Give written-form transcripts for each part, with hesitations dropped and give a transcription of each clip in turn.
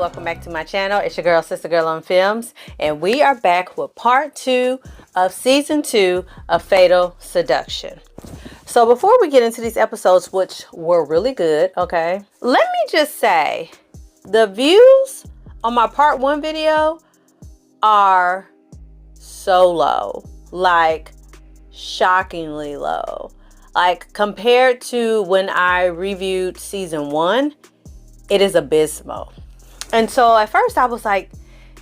welcome back to my channel. It's your girl, Sister Girl on Films, and we are back with part 2 of season 2 of Fatal Seduction. So before we get into these episodes, which were really good, okay, let me just say the views on my part 1 video are so low, like shockingly low. Like compared to when I reviewed season 1, it is abysmal. And so at first I was like,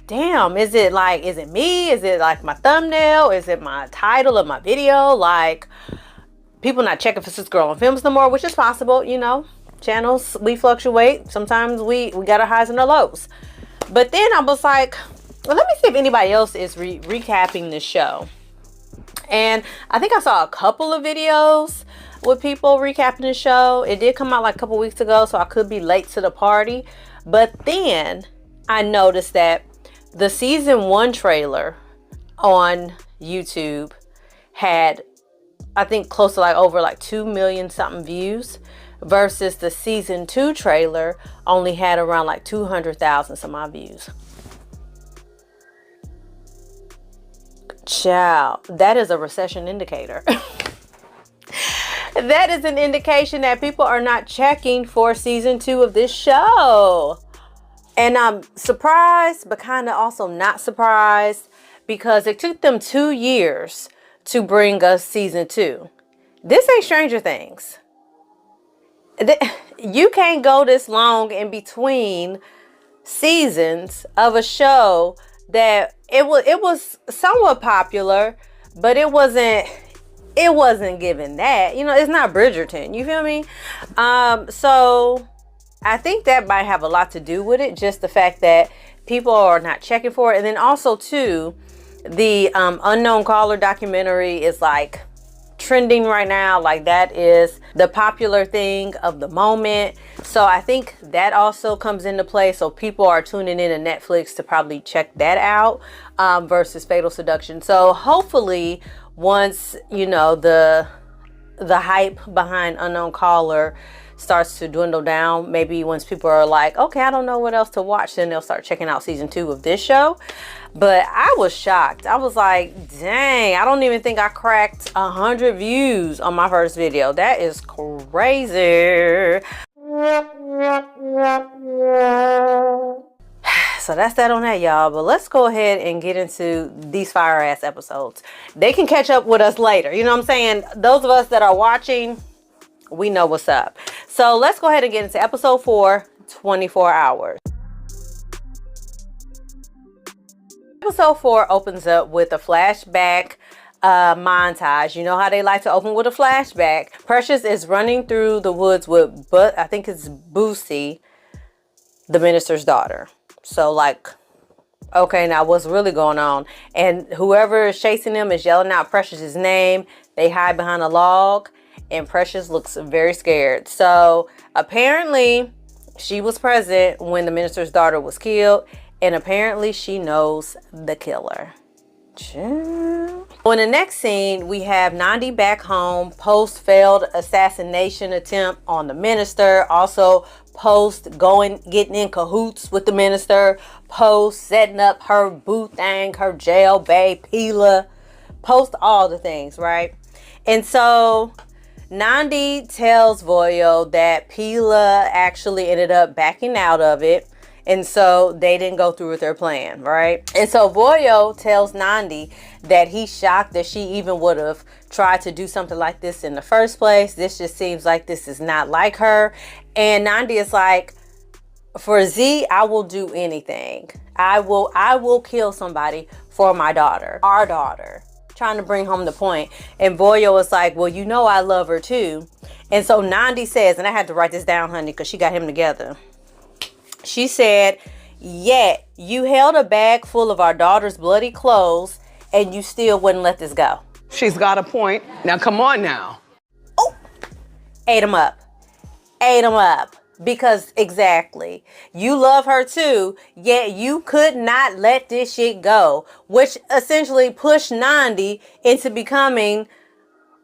damn, is it me? Is it like my thumbnail? Is it my title of my video? Like people not checking for Sister Girl on Films no more, which is possible, you know, channels, we fluctuate. Sometimes we got our highs and our lows. But then I was like, well, let me see if anybody else is recapping this show. And I think I saw a couple of videos with people recapping the show. It did come out like a couple weeks ago, so I could be late to the party. But then I noticed that the season 1 trailer on YouTube had, I think, close to like over like 2 million something views, versus the season 2 trailer only had around like 200,000 some odd views. Child, that is a recession indicator. That is an indication that people are not checking for season 2 of this show. And I'm surprised, but kind of also not surprised, because it took them 2 years to bring us season 2. This ain't Stranger Things. You can't go this long in between seasons of a show that it was somewhat popular, but it wasn't given that, you know, it's not Bridgerton, you feel me? So I think that might have a lot to do with it, just the fact that people are not checking for it. And then also too, the Unknown Caller documentary is like trending right now. Like that is the popular thing of the moment. So I think that also comes into play. So people are tuning in to Netflix to probably check that out, versus Fatal Seduction. So hopefully once, you know, the hype behind Unknown Caller starts to dwindle down, maybe once people are like, okay, I don't know what else to watch, then they'll start checking out season 2 of this show. But I was shocked. I was like, dang, I don't even think I cracked 100 views on my first video. That is crazy. So that's that on that, y'all. But let's go ahead and get into these fire ass episodes. They can catch up with us later, you know what I'm saying? Those of us that are watching, we know what's up. So let's go ahead and get into episode 4, 24 hours. Episode 4 opens up with a flashback montage. You know how they like to open with a flashback. Precious is running through the woods with, I think it's Boosie, the minister's daughter. So like, okay, now what's really going on? And whoever is chasing them is yelling out Precious's name. They hide behind a log, and Precious looks very scared. So apparently she was present when the minister's daughter was killed, and apparently she knows the killer. Well, in the next scene, we have Nandi back home post failed assassination attempt on the minister. Also post getting in cahoots with the minister. Post setting up her boo thing, her jail bae, Pila. Post all the things, right? And so Nandi tells Voyo that Pila actually ended up backing out of it. And so they didn't go through with their plan, right? And so Voyo tells Nandi that he's shocked that she even would have tried to do something like this in the first place. This just seems like this is not like her. And Nandi is like, for Z, I will do anything. I will kill somebody for my daughter, our daughter. Trying to bring home the point. And Voyo is like, well, you know I love her too. And so Nandi says, and I had to write this down, honey, because she got him together. She said, yet you held a bag full of our daughter's bloody clothes and you still wouldn't let this go. She's got a point. Now, come on now. Oh, ate him up. Ate him up. Because exactly, you love her too, yet you could not let this shit go, which essentially pushed Nandi into becoming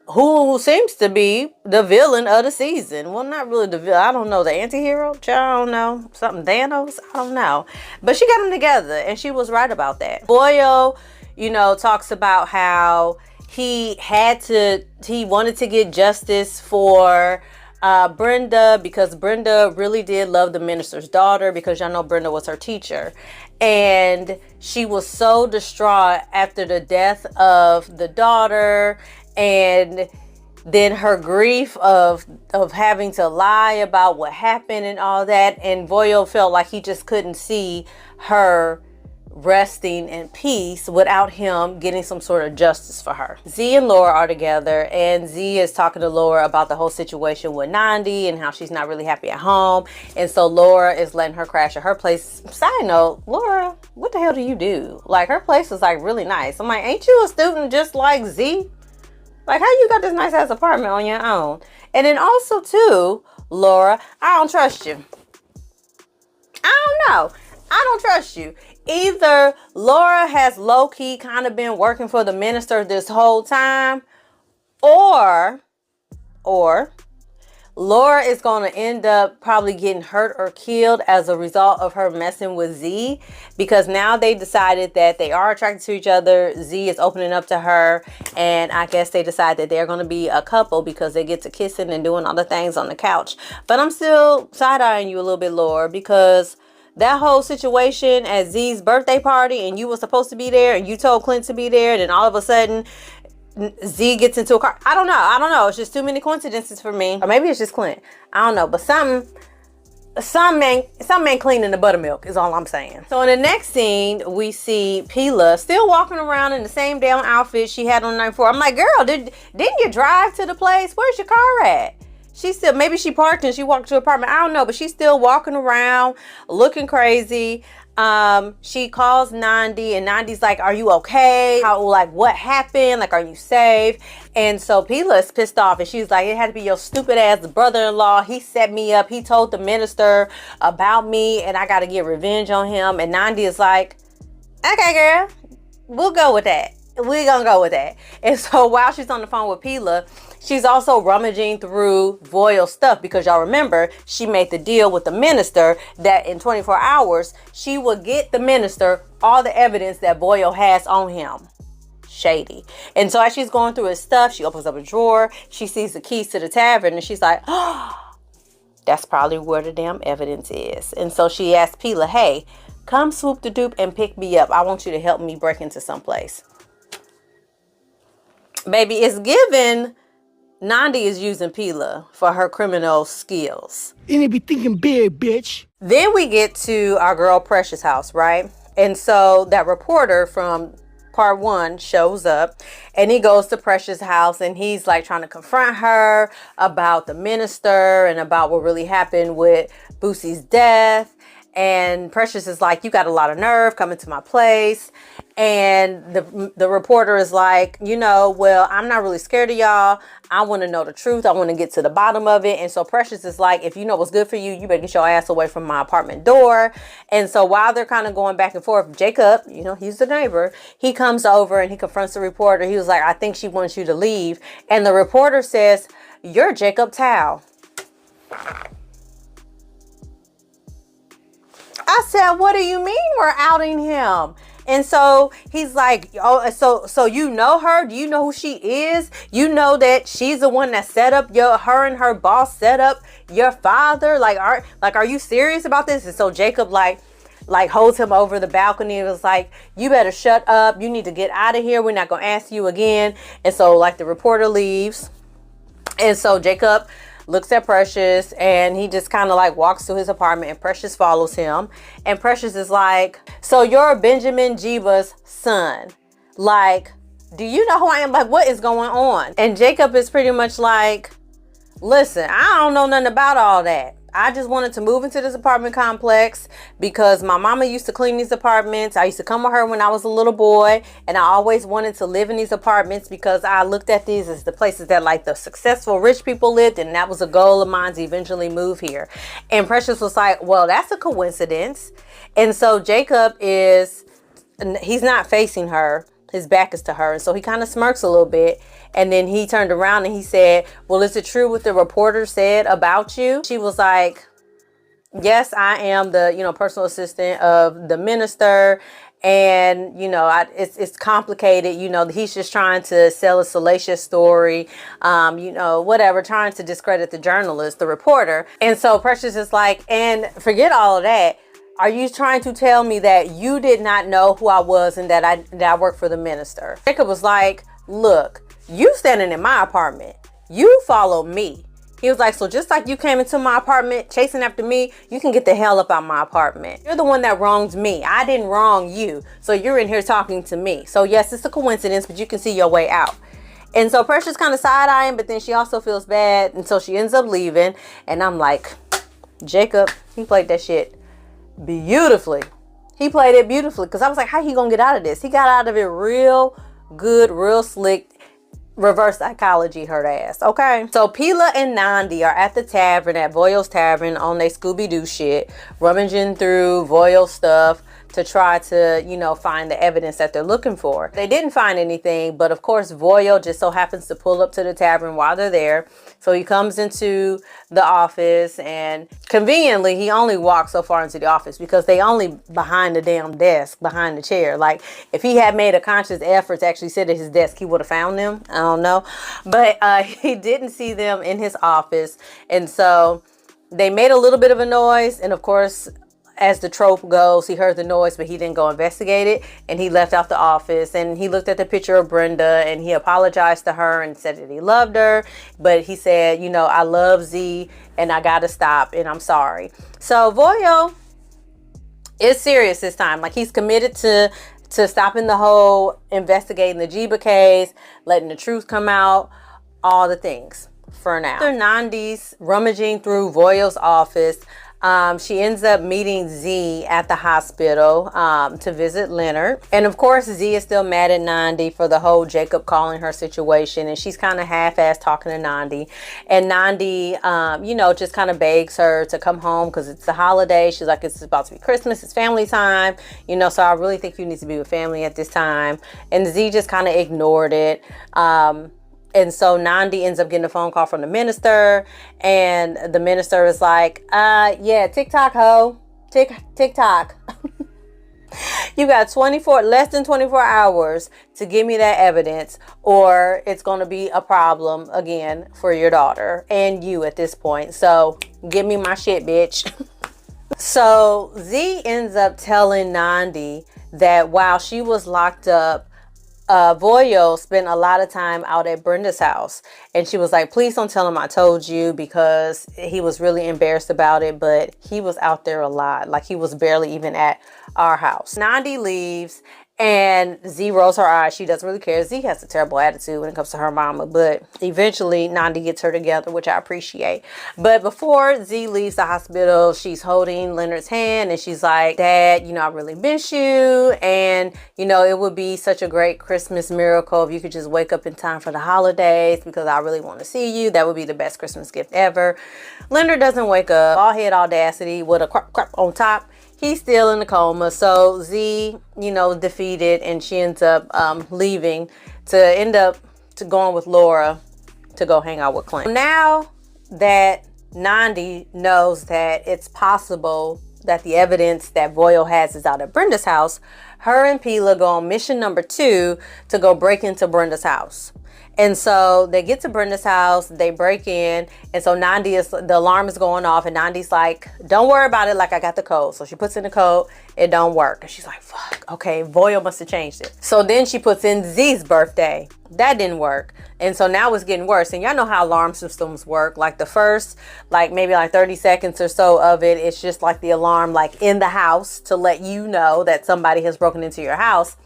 who seems to be the villain of the season. Well, not really the villain. I don't know. The anti-hero? I don't know. Something Thanos? I don't know. But she got them together, and she was right about that. Boyo, you know, talks about how he wanted to get justice for Brenda, because Brenda really did love the minister's daughter, because y'all know Brenda was her teacher. And she was so distraught after the death of the daughter, and then her grief of having to lie about what happened and all that. And Voyo felt like he just couldn't see her resting in peace without him getting some sort of justice for her. Z and Laura are together, and Z is talking to Laura about the whole situation with Nandi and how she's not really happy at home. And so Laura is letting her crash at her place. Side note, Laura, what the hell do you do? Like, her place is like really nice. I'm like, ain't you a student just like Z? Like, how you got this nice ass apartment on your own? And then also too, Laura, I don't trust you. I don't know. I don't trust you. Either Laura has low-key kind of been working for the minister this whole time, or Laura is going to end up probably getting hurt or killed as a result of her messing with Z, because now they decided that they are attracted to each other. Z is opening up to her, and I guess they decide that they're going to be a couple because they get to kissing and doing other things on the couch. But I'm still side-eyeing you a little bit, Laura, because that whole situation at Z's birthday party, and you were supposed to be there, and you told Clint to be there, and then all of a sudden Z gets into a car. I don't know. It's just too many coincidences for me. Or maybe it's just Clint. I don't know. But some man cleaning the buttermilk is all I'm saying. So in the next scene, we see Pila still walking around in the same damn outfit she had on the night before. I'm like, girl, didn't you drive to the place? Where's your car at? She still, maybe she parked and she walked to her apartment. I don't know, but she's still walking around looking crazy. She calls Nandi, and Nandi's like, are you okay? What happened? Like, are you safe? And so Pila is pissed off, and she's like, it had to be your stupid ass brother-in-law. He set me up. He told the minister about me, and I got to get revenge on him. And Nandi is like, okay, girl, we'll go with that. We're gonna go with that. And so while she's on the phone with Pila, she's also rummaging through Voyle's stuff, because y'all remember she made the deal with the minister that in 24 hours she would get the minister all the evidence that Voyle has on him. Shady. And so as she's going through his stuff, she opens up a drawer, she sees the keys to the tavern, and she's like, oh, that's probably where the damn evidence is. And so she asks Pila, hey, come swoop the dupe and pick me up. I want you to help me break into someplace. Baby, it's given Nandi is using Pila for her criminal skills. You need to be thinking big, bitch. Then we get to our girl Precious house, right? And so that reporter from part 1 shows up, and he goes to Precious house, and he's like trying to confront her about the minister and about what really happened with Boosie's death. And Precious is like, you got a lot of nerve coming to my place. And the reporter is like, well, I'm not really scared of y'all. I want to know the truth. I want to get to the bottom of it. And so Precious is like, if you know what's good for you, you better get your ass away from my apartment door. And so while they're kind of going back and forth, Jacob, he's the neighbor, he comes over and he confronts the reporter. He was like, I think she wants you to leave. And the reporter says, you're Jacob Tao. I said, what do you mean we're outing him? And so he's like, oh, so you know her? Do you know who she is? You know that she's the one that set up her and her boss set up your father? Are you serious about this? And so Jacob like holds him over the balcony and was like, you better shut up. You need to get out of here. We're not going to ask you again. And so the reporter leaves. And so Jacob looks at Precious, and he just kind of walks to his apartment, and Precious follows him. And Precious is like, so you're Benjamin Jeba's son. Do you know who I am? What is going on? And Jacob is pretty much like, listen, I don't know nothing about all that. I just wanted to move into this apartment complex because my mama used to clean these apartments. I used to come with her when I was a little boy, and I always wanted to live in these apartments because I looked at these as the places that the successful rich people lived, and that was a goal of mine to eventually move here. And Precious was like, well, that's a coincidence. And so Jacob he's not facing her. his back is to her. And so he kind of smirks a little bit. And then he turned around and he said, well, is it true what the reporter said about you? She was like, yes, I am the, you know, personal assistant of the minister. And, you know, it's complicated. You know, he's just trying to sell a salacious story, you know, whatever, trying to discredit the journalist, the reporter. And so Precious is like, and forget all of that. Are you trying to tell me that you did not know who I was and that I work for the minister? Jacob was like, look, you standing in my apartment. You follow me. He was like, so just like you came into my apartment chasing after me, you can get the hell up out my apartment. You're the one that wronged me. I didn't wrong you. So you're in here talking to me. So yes, it's a coincidence, but you can see your way out. And so Precious kind of side-eyeing, but then she also feels bad. And so she ends up leaving. And I'm like, Jacob, he played that shit beautifully. He played it beautifully. Because I was like, how he gonna get out of this? He got out of it real good, real slick. Reverse psychology her ass. Okay, so Pila and Nandi are at the tavern, at Voyo's tavern, on their Scooby-Doo shit, rummaging through Voyo's stuff to try to, you know, find the evidence that they're looking for. They didn't find anything, but of course Voyo just so happens to pull up to the tavern while they're there. So he comes into the office, and conveniently he only walks so far into the office because they only behind the damn desk, behind the chair. Like if he had made a conscious effort to actually sit at his desk, he would have found them. I don't know, but he didn't see them in his office. And so they made a little bit of a noise, and of course, as the trope goes, he heard the noise, but he didn't go investigate it, and he left out the office. And he looked at the picture of Brenda, and he apologized to her and said that he loved her, but he said, you know, I love Z and I gotta stop and I'm sorry. So Voyo is serious this time. Like he's committed to stopping the whole investigating the Jiba case, letting the truth come out, all the things for now. After Nandi's rummaging through Voyo's office, she ends up meeting Z at the hospital to visit Leonard. And of course, Z is still mad at Nandi for the whole Jacob calling her situation. And she's kind of half-assed talking to Nandi. And Nandi, you know, just kind of begs her to come home because it's the holiday. She's like, it's about to be Christmas. It's family time. You know, so I really think you need to be with family at this time. And Z just kind of ignored it. And so Nandi ends up getting a phone call from the minister, and the minister is like, yeah, TikTok ho, TikTok. You got less than 24 hours to give me that evidence, or it's going to be a problem again for your daughter and you at this point. So give me my shit, bitch. So Z ends up telling Nandi that while she was locked up, Voyo spent a lot of time out at Brenda's house, and she was like, please don't tell him I told you, because he was really embarrassed about it, but he was out there a lot. Like he was barely even at our house. Nandi leaves, and Z rolls her eyes. She doesn't really care. Z has a terrible attitude when it comes to her mama, but eventually Nandi gets her together, which I appreciate. But before Z leaves the hospital, she's holding Leonard's hand, and she's like, Dad, you know, I really miss you, and you know, it would be such a great Christmas miracle if you could just wake up in time for the holidays, because I really want to see you. That would be the best Christmas gift ever. Leonard doesn't wake up. All head Audacity with a crap on top. He's still in a coma. So Z, you know, defeated, and she ends up leaving to end up going with Laura to go hang out with Clint. Now that Nandi knows that it's possible that the evidence that Voyo has is out at Brenda's house, her and Pila go on mission number 2 to go break into Brenda's house. And so they get to Brenda's house, they break in, and so the alarm is going off, and Nandi's like, don't worry about it, like I got the code. So she puts in the code, it don't work. And she's like, fuck, okay, Voyo must have changed it. So then she puts in Z's birthday. That didn't work. And so now it's getting worse. And y'all know how alarm systems work. Like the first, like maybe like 30 seconds or so of it, it's just like the alarm like in the house to let you know that somebody has broken into your house.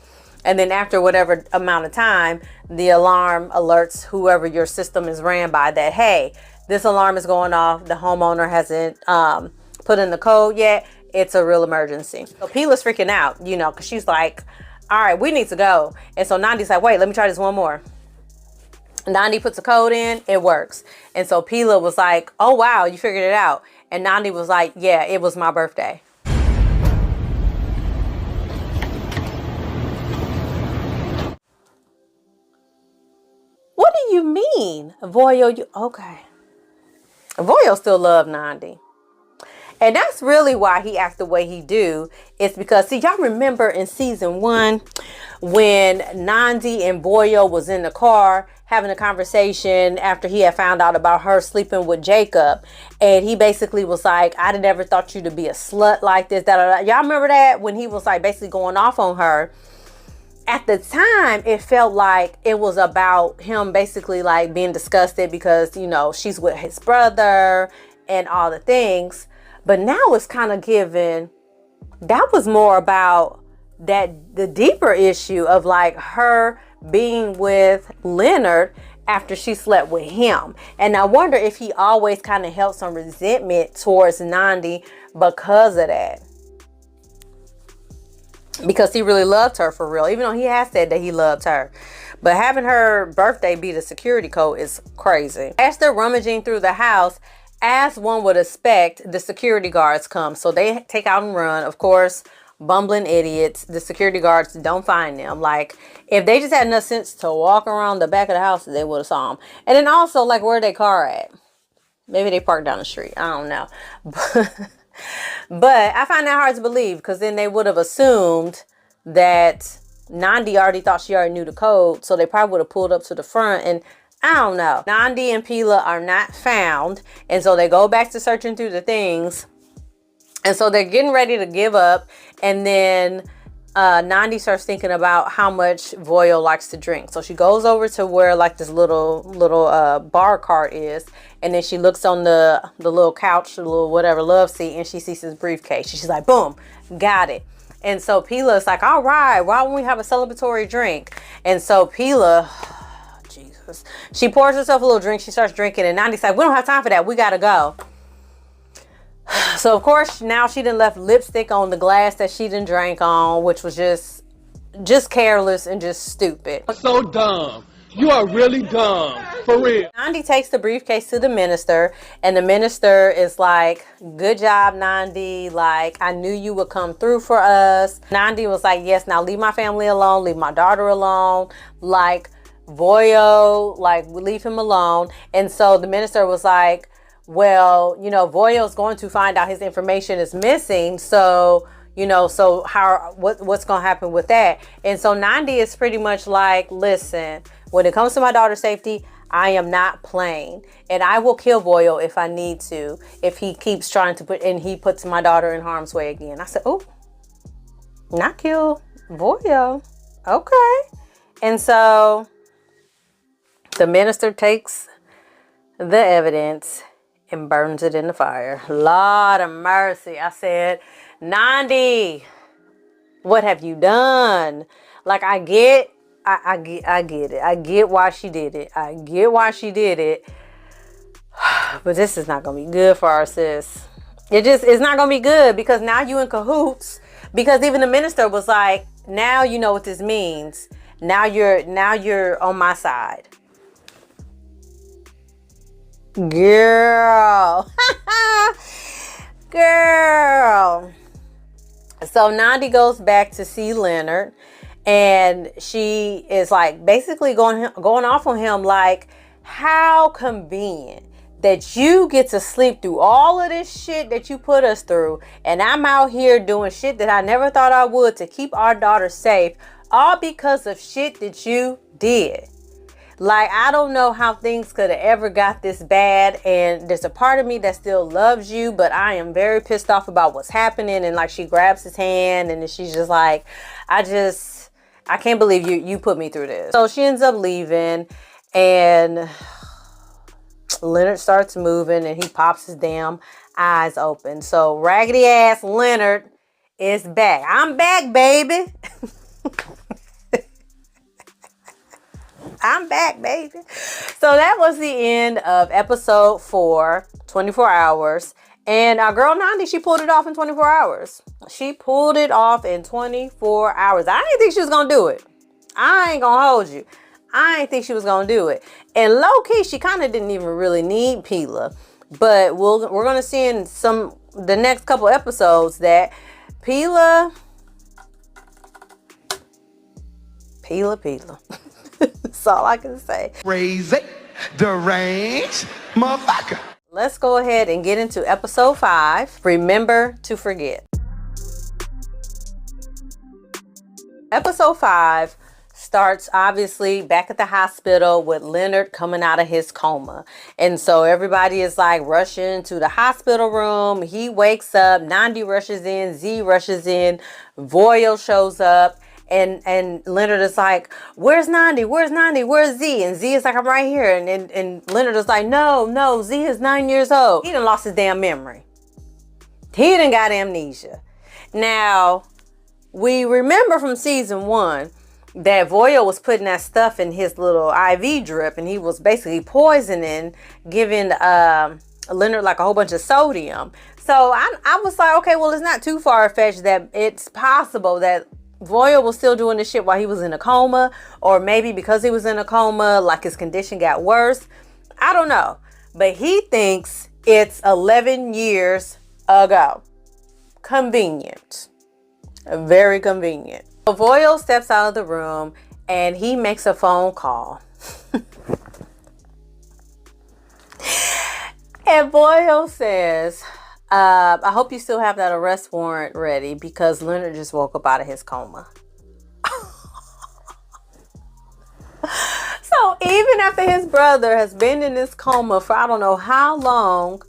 And then after whatever amount of time, the alarm alerts whoever your system is ran by that, hey, this alarm is going off. The homeowner hasn't put in the code yet. It's a real emergency. So Pila's freaking out, you know, because she's like, all right, we need to go. And so Nandi's like, wait, let me try this one more. Nandi puts a code in, it works. And so Pila was like, oh, wow, you figured it out. And Nandi was like, yeah, it was my birthday. mean? Voyo, you okay. Voyo still love Nandi. And that's really why he acts the way he do. It's because, see, y'all remember in season 1 when Nandi and Voyo was in the car having a conversation after he had found out about her sleeping with Jacob. And he basically was like, I never thought you to be a slut like this. Y'all remember that? When he was like basically going off on her. At the time, it felt like it was about him basically like being disgusted because, you know, she's with his brother and all the things. But now it's kind of given, that was more about the deeper issue of like her being with Leonard after she slept with him. And I wonder if he always kind of held some resentment towards Nandi because of that. Because he really loved her for real, even though he has said that he loved her. But having her birthday be the security code is crazy. As they're rummaging through the house, as one would expect, the security guards come. So they take out and run. Of course, bumbling idiots. The security guards don't find them. Like, if they just had enough sense to walk around the back of the house, they would have saw them. And then also, like, where their car at? Maybe they parked down the street. I don't know. But I find that hard to believe, because then they would have assumed that Nandi already thought she already knew the code. So they probably would have pulled up to the front and I don't know. Nandi and Pila are not found. And so they go back to searching through the things. And so they're getting ready to give up. And then Nandi starts thinking about how much Voyo likes to drink. So she goes over to where like this little bar cart is. And then she looks on the little couch, the little whatever love seat. And she sees his briefcase. She's like, boom, got it. And so Pila's like, all right, why don't we have a celebratory drink? And so Pila... she pours herself a little drink. She starts drinking and Nandi's like, we don't have time for that. We gotta go. So of course now she done left lipstick on the glass that she done drank on, which was just careless and just stupid. So dumb. You are really dumb. For real. Nandi takes the briefcase to the minister and the minister is like, good job, Nandi. Like, I knew you would come through for us. Nandi was like, yes, now leave my family alone. Leave my daughter alone. Like, Voyo, like, we leave him alone. And so the minister was like, well, you know, Voyo's going to find out his information is missing. So, you know, so what's going to happen with that? And so Nandi is pretty much like, listen, when it comes to my daughter's safety, I am not playing. And I will kill Voyo if I need to, if he keeps trying to he puts my daughter in harm's way again. I said, oh, not kill Voyo. Okay. And so the minister takes the evidence and burns it in the fire. Lord of mercy. I said, Nandi, what have you done? Like, I get it. I get why she did it. I get why she did it. But this is not going to be good for our sis. It's not going to be good because now you in cahoots. Because even the minister was like, now you know what this means. Now you're on my side. Girl. Girl. So Nandi goes back to see Leonard and she is like basically going off on him like, how convenient that you get to sleep through all of this shit that you put us through and I'm out here doing shit that I never thought I would to keep our daughter safe, all because of shit that you did. Like, I don't know how things could have ever got this bad. And there's a part of me that still loves you, but I am very pissed off about what's happening. And like, she grabs his hand and then she's just like, I can't believe you put me through this. So she ends up leaving and Leonard starts moving and he pops his damn eyes open. So raggedy ass Leonard is back. I'm back, baby. I'm back, baby. So that was the end of episode 4, 24 hours. And our girl Nandi, she pulled it off in 24 hours. She pulled it off in 24 hours. I didn't think she was going to do it. I ain't going to hold you. I didn't think she was going to do it. And low key, she kind of didn't even really need Pila. But we're going to see in the next couple episodes that Pila. That's all I can say. Crazy. deranged motherfucker. Let's go ahead and get into episode 5, Remember to Forget. Episode 5 starts obviously back at the hospital with Leonard coming out of his coma. And so everybody is like rushing to the hospital room. He wakes up, Nandi rushes in, Z rushes in, Voyo shows up. And Leonard is like, where's Nandi? Where's Nandi? Where's Z? And Z is like, I'm right here. And Leonard is like, no, Z is 9 years old. He done lost his damn memory. He done got amnesia. Now, we remember from season 1 that Voyo was putting that stuff in his little IV drip, and he was basically poisoning, giving Leonard like a whole bunch of sodium. So I was like, okay, well, it's not too far-fetched that it's possible that Voyo was still doing this shit while he was in a coma, or maybe because he was in a coma, like his condition got worse. I don't know. But he thinks it's 11 years ago. Convenient. Very convenient. So Voyo steps out of the room and he makes a phone call. And Voyo says, I hope you still have that arrest warrant ready because Leonard just woke up out of his coma. So even after his brother has been in this coma for I don't know how long,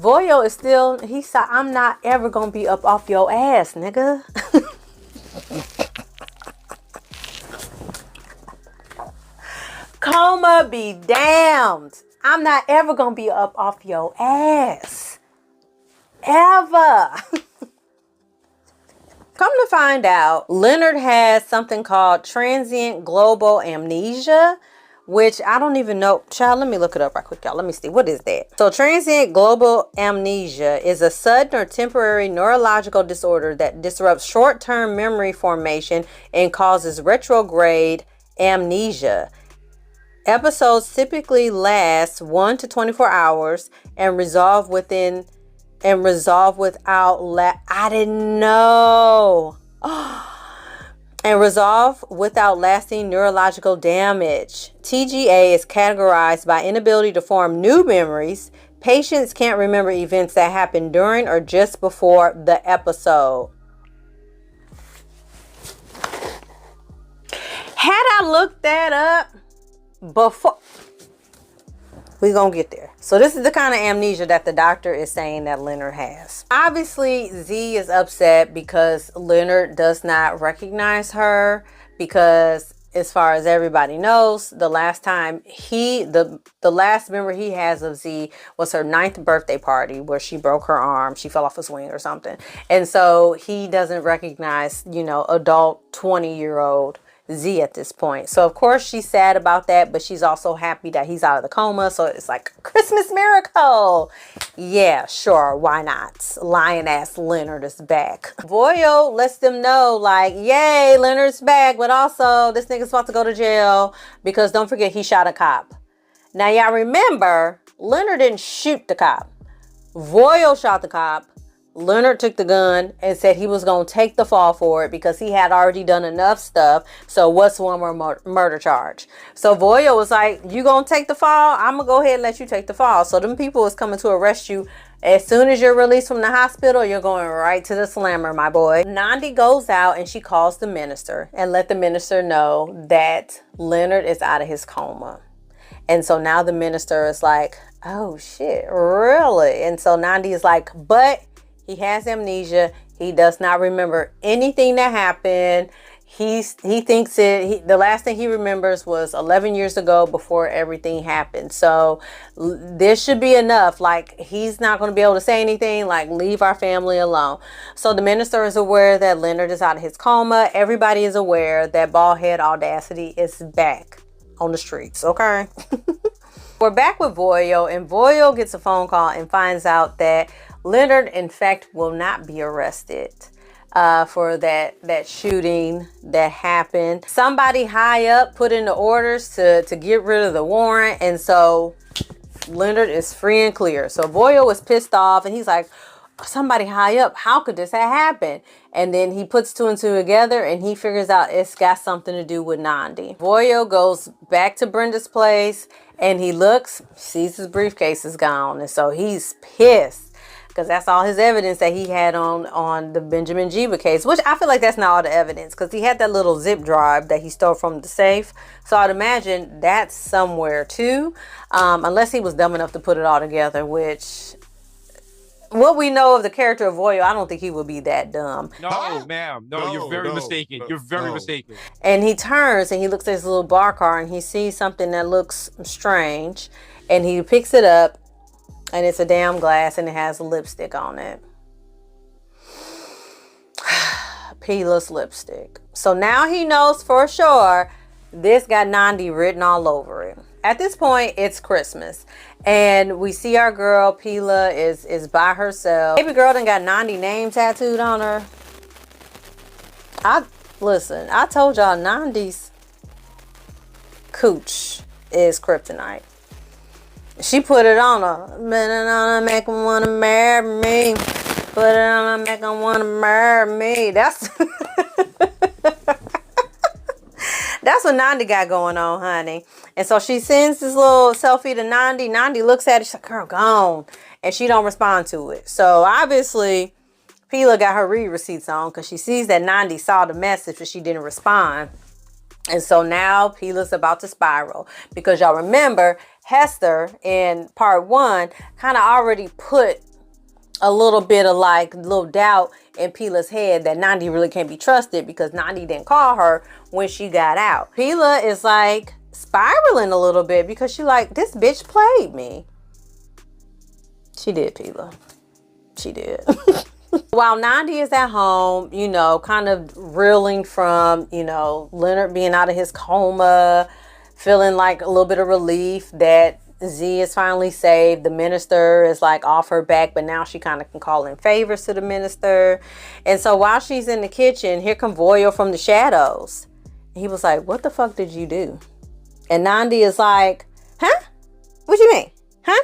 Voyo is still, he said, I'm not ever going to be up off your ass, nigga. Coma be damned. I'm not ever going to be up off your ass. Ever. Come to find out, Leonard has something called transient global amnesia, which I don't even know. Child, let me look it up right quick, y'all. Let me see. What is that? So transient global amnesia is a sudden or temporary neurological disorder that disrupts short-term memory formation and causes retrograde amnesia. Episodes typically last 1 to 24 hours and resolve without I didn't know. And resolve without lasting neurological damage. TGA is categorized by inability to form new memories. Patients can't remember events that happened during or just before the episode. Had I looked that up before, we're gonna get there. So this is the kind of amnesia that the doctor is saying that Leonard has. Obviously, Z is upset because Leonard does not recognize her, because as far as everybody knows, the last time the last memory he has of Z was her 9th birthday party where she broke her arm. She fell off a swing or something. And so he doesn't recognize, adult 20-year-old Z at this point. So of course she's sad about that, but she's also happy that he's out of the coma. So it's like Christmas miracle. Yeah, sure, why not? Lion ass Leonard is back. Voyo lets them know like, yay, Leonard's back, but also this nigga's about to go to jail because don't forget he shot a cop. Now y'all remember, Leonard didn't shoot the cop. Voyo shot the cop. Leonard took the gun and said he was going to take the fall for it because he had already done enough stuff. So what's one more murder charge? So Voyo was like, you going to take the fall? I'm going to go ahead and let you take the fall. So them people is coming to arrest you. As soon as you're released from the hospital, you're going right to the slammer, my boy. Nandi goes out and she calls the minister and let the minister know that Leonard is out of his coma. And so now the minister is like, oh shit, really? And so Nandi is like, but he has amnesia. He does not remember anything that happened. He thinks the last thing he remembers was 11 years ago before everything happened. So this should be enough. Like, he's not going to be able to say anything. Like, leave our family alone. So the minister is aware that Leonard is out of his coma. Everybody is aware that Bald Head Audacity is back on the streets. Okay. We're back with Voyo, and Voyo gets a phone call and finds out that Leonard, in fact, will not be arrested for that shooting that happened. Somebody high up put in the orders to get rid of the warrant, and so Leonard is free and clear. So Voyo is pissed off, and he's like, somebody high up, how could this have happened? And then he puts two and two together and he figures out it's got something to do with Nandi. Voyo goes back to Brenda's place and he looks, sees his briefcase is gone. And so he's pissed because that's all his evidence that he had on the Benjamin Jeeba case, which I feel like that's not all the evidence because he had that little zip drive that he stole from the safe. So I'd imagine that's somewhere too, unless he was dumb enough to put it all together, which... What we know of the character of Voyo, I don't think he would be that dumb. No, ma'am. No, you're very mistaken. You're very mistaken. And he turns and he looks at his little bar car and he sees something that looks strange. And he picks it up and it's a damn glass and it has lipstick on it. Pila's lipstick. So now he knows for sure this got Nandi written all over it. At this point, it's Christmas. And we see our girl, Pila, is by herself. Baby girl done got Nandi name tattooed on her. Listen, I told y'all Nandi's cooch is kryptonite. She put it on her. Put it on her, make him want to marry me. Put it on her, make him want to marry me. That's... That's what Nandi got going on, honey. And so she sends this little selfie to Nandi. Nandi looks at it. She's like, girl, gone. And she don't respond to it. So obviously, Pila got her read receipts on because she sees that Nandi saw the message, but she didn't respond. And so now Pila's about to spiral. Because y'all remember, Hester in part 1 kind of already put a little bit of little doubt in Pila's head that Nandi really can't be trusted because Nandi didn't call her when she got out. Pila is like spiraling a little bit because she like, this bitch played me. She did, Pila. She did. While Nandi is at home, you know, kind of reeling from, you know, Leonard being out of his coma, feeling like a little bit of relief that Z is finally saved. The minister is like off her back, but now she kind of can call in favors to the minister. And so while she's in the kitchen, here come Voyo from the shadows. He was like, what the fuck did you do? And Nandi is like, huh? What you mean? Huh?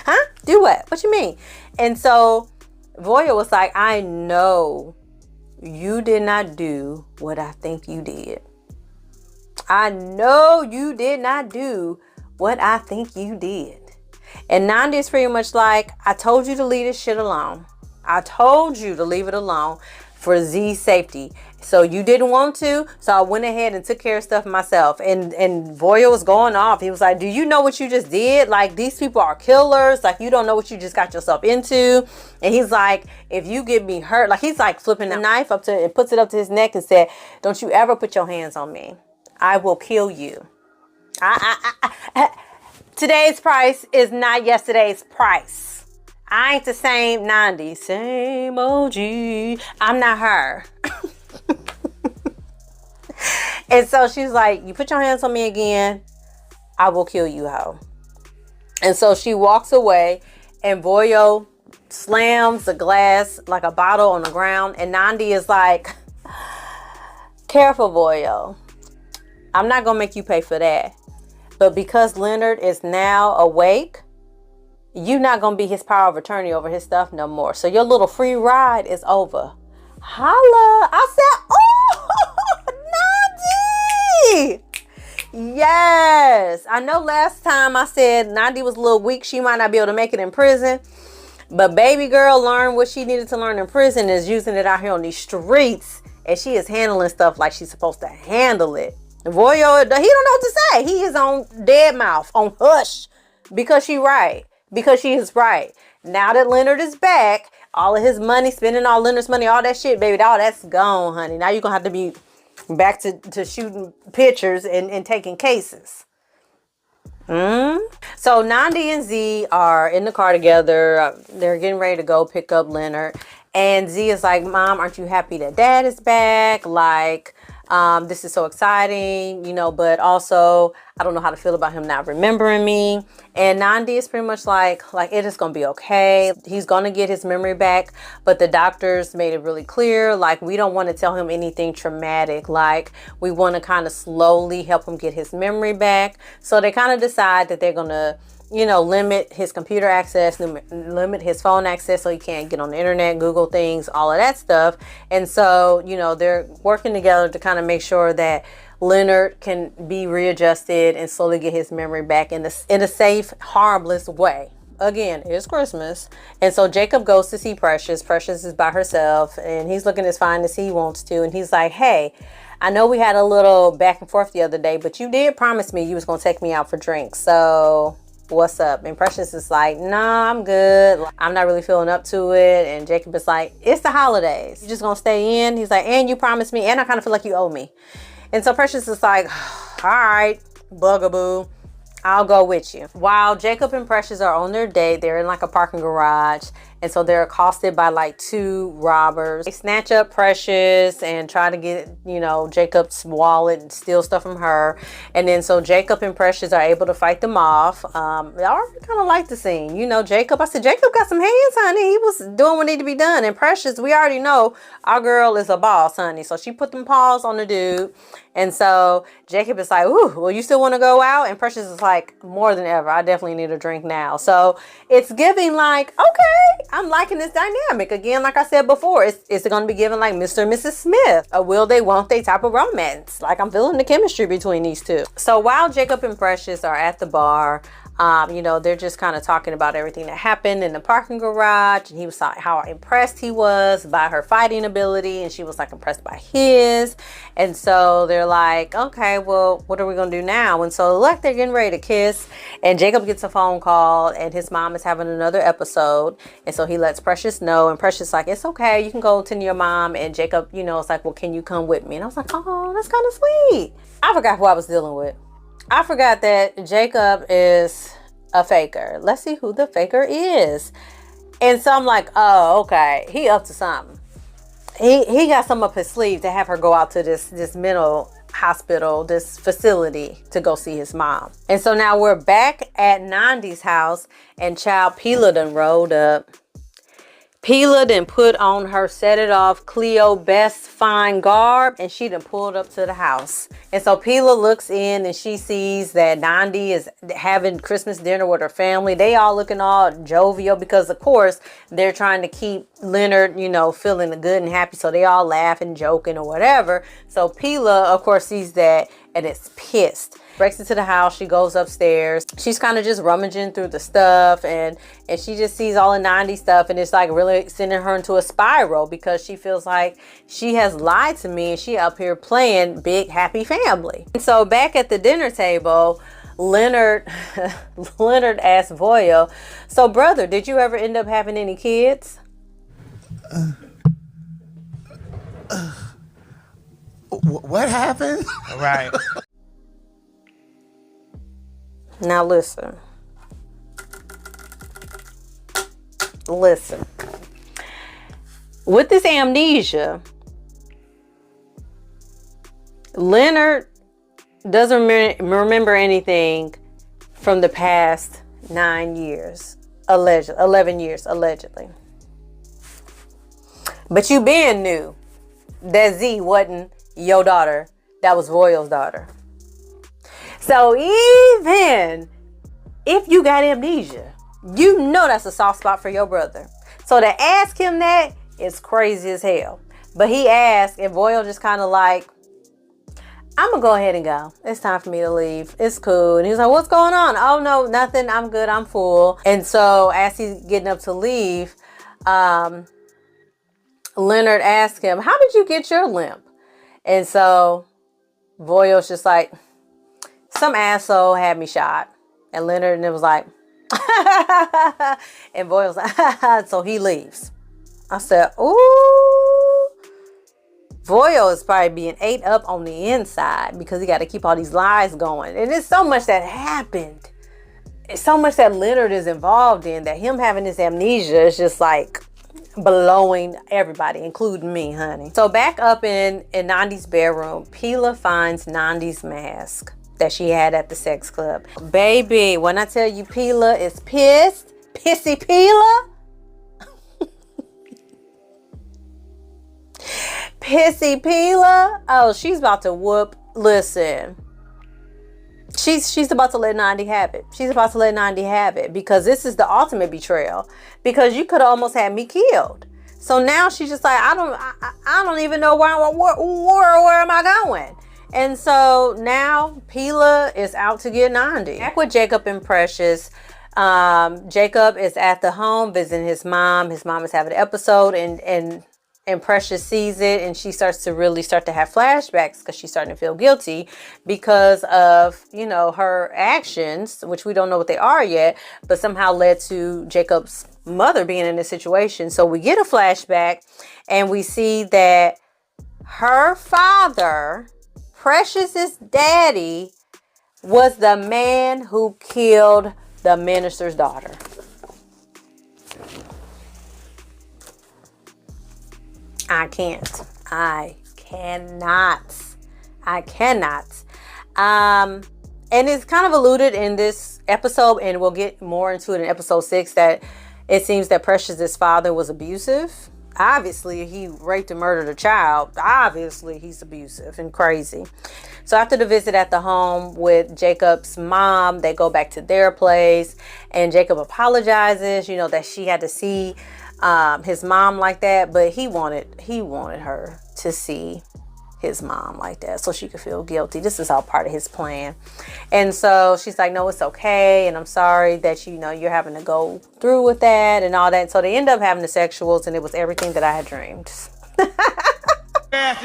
Huh? Do what? What you mean? And so Voyo was like, I know you did not do what I think you did. I know you did not do what I think you did. And Nandi is pretty much like, I told you to leave this shit alone. I told you to leave it alone for Z's safety. So you didn't want to, so I went ahead and took care of stuff myself. And Voyo was going off. He was like, do you know what you just did? Like, these people are killers. Like, you don't know what you just got yourself into. And he's like, if you get me hurt, like he's like flipping the knife up to and puts it up to his neck and said, don't you ever put your hands on me. I will kill you. Today's price is not yesterday's price. I ain't the same Nandi. Same OG. I'm not her. And so she's like, you put your hands on me again, I will kill you, ho. And so she walks away and Voyo slams a glass, like a bottle on the ground. And Nandi is like, careful, Voyo. I'm not going to make you pay for that. But because Leonard is now awake, you're not going to be his power of attorney over his stuff no more. So your little free ride is over. Holla. I said, oh, Nandi. Yes. I know last time I said Nandi was a little weak. She might not be able to make it in prison. But baby girl learned what she needed to learn in prison is using it out here on these streets. And she is handling stuff like she's supposed to handle it. Voyo, he don't know what to say. He is on dead mouth, on hush, because she right. Because she is right. Now that Leonard is back, all of his money, spending all Leonard's money, all that shit, baby, all that's gone, honey. Now you're going to have to be back to shooting pictures and taking cases. So Nandi and Z are in the car together. They're getting ready to go pick up Leonard. And Z is like, Mom, aren't you happy that Dad is back? Like, this is so exciting, you know, but also I don't know how to feel about him not remembering me. And Nandi is pretty much like it is going to be okay. He's going to get his memory back. But the doctors made it really clear, like, we don't want to tell him anything traumatic. Like, we want to kind of slowly help him get his memory back. So they kind of decide that they're going to you know, limit his computer access, limit his phone access so he can't get on the internet, Google things, all of that stuff. And so, you know, they're working together to kind of make sure that Leonard can be readjusted and slowly get his memory back in a safe, harmless way. Again, it's Christmas. And so Jacob goes to see Precious. Precious is by herself and he's looking as fine as he wants to. And he's like, hey, I know we had a little back and forth the other day, but you did promise me you was going to take me out for drinks. So what's up? And Precious is like, nah, I'm good. I'm not really feeling up to it. And Jacob is like, it's the holidays. You just going to stay in? He's like, and you promised me, and I kind of feel like you owe me. And so Precious is like, all right, bugaboo, I'll go with you. While Jacob and Precious are on their date, they're in like a parking garage. And so they're accosted by like 2 robbers. They snatch up Precious and try to get, you know, Jacob's wallet and steal stuff from her. And then so Jacob and Precious are able to fight them off. I already kind of like the scene. You know, Jacob, I said, Jacob got some hands, honey. He was doing what needed to be done. And Precious, we already know our girl is a boss, honey. So she put them paws on the dude. And so Jacob is like, ooh, well, you still want to go out? And Precious is like, more than ever. I definitely need a drink now. So it's giving like, okay, I'm liking this dynamic. Again, like I said before, it's going to be given like Mr. and Mrs. Smith, a will they, won't they type of romance. Like I'm feeling the chemistry between these two. So while Jacob and Precious are at the bar, you know, they're just kind of talking about everything that happened in the parking garage. And he was like how impressed he was by her fighting ability. And she was like impressed by his. And so they're like, okay, well, what are we going to do now? And so look, they're getting ready to kiss. And Jacob gets a phone call and his mom is having another episode. And so he lets Precious know. And Precious like, it's okay. You can go tend to your mom. And Jacob, you know, it's like, well, can you come with me? And I was like, oh, that's kind of sweet. I forgot who I was dealing with. I forgot that Jacob is a faker. Let's see who the faker is. And so I'm like, oh, okay. He up to something. He got some up his sleeve to have her go out to this mental hospital, this facility to go see his mom. And so now we're back at Nandi's house and child Pila done rolled up. Pila done put on her set it off Cleo best fine garb and she done pulled up to the house. And so Pila looks in and she sees that Nandi is having Christmas dinner with her family. They all looking all jovial because of course they're trying to keep Leonard, you know, feeling good and happy. So they all laugh and joking or whatever. So Pila of course sees that and is pissed. Breaks into the house. She goes upstairs. She's kind of just rummaging through the stuff and she just sees all the 90s stuff and it's like really sending her into a spiral because she feels like she has lied to me and she up here playing big happy family. And so back at the dinner table, Leonard asked Voyo, so brother, did you ever end up having any kids? What happened? Right. Now listen. Listen. With this amnesia, Leonard doesn't remember anything from the past 9 years. 11 years, allegedly. But you been knew that Z wasn't your daughter. That was Voyo's daughter. So even if you got amnesia, you know that's a soft spot for your brother. So to ask him that is crazy as hell. But he asked and Voyo just kind of like, I'm going to go ahead and go. It's time for me to leave. It's cool. And he was like, what's going on? Oh, no, nothing. I'm good. I'm full. And so as he's getting up to leave, Leonard asked him, how did you get your limp? And so Voyo's just like, some asshole had me shot. And Leonard was like, and Voyo was like, so he leaves. I said, ooh. Voyo is probably being ate up on the inside because he got to keep all these lies going. And there's so much that happened. It's so much that Leonard is involved in that him having this amnesia is just like blowing everybody, including me, honey. So back up in Nandi's bedroom, Pila finds Nandi's mask that she had at the sex club. Baby, when I tell you Pila is pissed, pissy Pila. Pissy Pila. Oh, she's about to whoop. Listen. she's about to let Nandi have it. She's about to let Nandi have it because this is the ultimate betrayal. Because you could have almost had me killed. So now she's just like, I don't even know where am I going. And so now Pila is out to get Nandi. Back with Jacob and Precious. Jacob is at the home visiting his mom. His mom is having an episode, and Precious sees it, and she starts to have flashbacks because she's starting to feel guilty because of, you know, her actions, which we don't know what they are yet, but somehow led to Jacob's mother being in this situation. So we get a flashback, and we see that her father, Precious's daddy, was the man who killed the minister's daughter. I cannot. And it's kind of alluded in this episode, and we'll get more into it in episode 6, that it seems that Precious's father was abusive. Obviously, he raped and murdered a child. Obviously, he's abusive and crazy. So after the visit at the home with Jacob's mom, they go back to their place, and Jacob apologizes, you know, that she had to see his mom like that, but he wanted her to see his mom like that so she could feel guilty. This is all part of his plan. And so she's like, no, it's okay, and I'm sorry that, you know, you're having to go through with that and all that. And so they end up having the sexuals, and it was everything that I had dreamed. Back